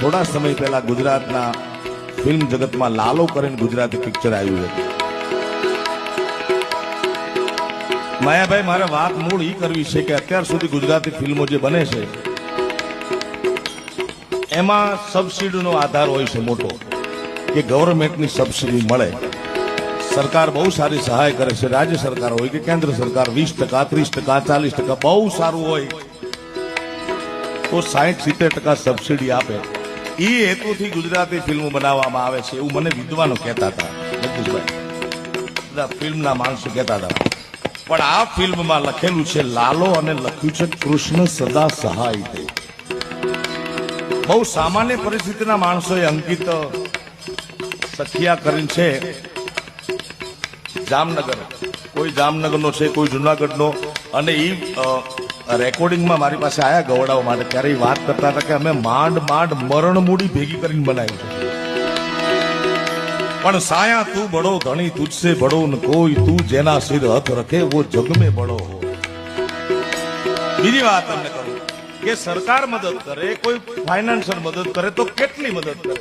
થોડા સમય પહેલા ગુજરાતના ફિલ્મ જગતમાં લાલો કરીને ગુજરાતી પિક્ચર આવ્યું હતું. માયાભાઈ, મારે વાત મૂળ એ કરવી છે કે અત્યાર સુધી ગુજરાતી ફિલ્મો જે બને છે એમાં સબસિડીનો આધાર હોય છે મોટો, કે ગવર્મેન્ટની સબસિડી મળે. સરકાર બહુ સારી સહાય કરે છે, રાજ્ય સરકાર હોય કે કેન્દ્ર સરકાર 20%, 30%, 40% બહુ સારું હોય તો 60-70% સબસિડી આપે. એ હેતુથી ગુજરાતી ફિલ્મો બનાવવામાં આવે છે એવું મને વિદ્વાનો કહેતા હતા, બધા ફિલ્મના માણસો કહેતા હતા. પણ આ ફિલ્મમાં લખેલું છે લાલો અને લખ્યું છે કૃષ્ણ સદા સહાય દે. બહુ સામાન્ય પરિસ્થિતિના માણસોએ અંકિત સખિયા કરીને છે. જામનગર, કોઈ જામનગરનો છે, કોઈ જુનાગઢનો, અને એ રેકોર્ડિંગમાં મારી પાસે આયા ગવડાવવા માટે. ત્યારે એ વાત કરતા હતા કે અમે માંડ મરણ મૂડી ભેગી કરીને બનાવ્યું છે. પણ સાયા તું બડો ધણી તુજસે બડો ન કોઈ, તું જેના સિર હથ રખે વો જગ में બડો હો. બીજી વાત તમને કરું કે સરકાર મદદ કરે, કોઈ ફાઇનાન્શિયલ મદદ કરે તો કેટલી મદદ કરે.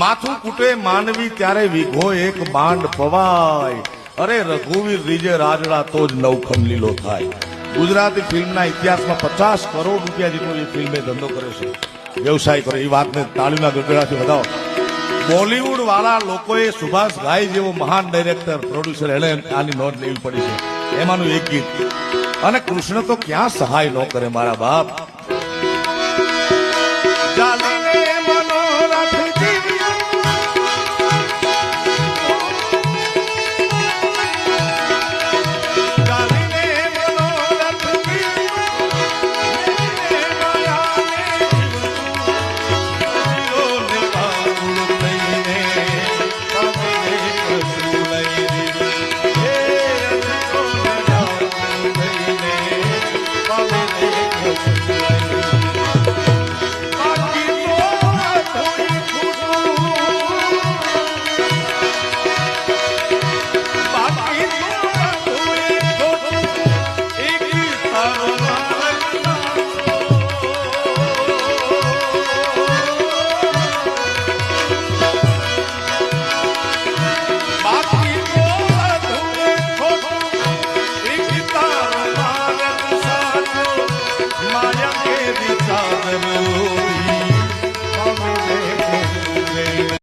માથું કૂટે માનવી ત્યારે વીઘો એક બાંડ પવાય, અરે રઘુવીર રીજે રાજડા તો જ નવખંડ લીલો થાય. ગુજરાતી ફિલ્મના ઇતિહાસમાં 50 કરોડ રૂપિયા જેટલો એ ફિલ્મે ધંધો કરે છે, વ્યવસાય કરે. એ વાતને તાળીના ગગડાથી વધાવો. બોલિવૂડ વાળા લોકોએ સુભાષ ઘાઈ જેવો મહાન ડાયરેક્ટર, પ્રોડ્યુસર, એને આની નોંધ લેવી પડી છે. એમાંનું એક ગીત. અને કૃષ્ણ તો ક્યાં સહાય ન કરે મારા બાપ.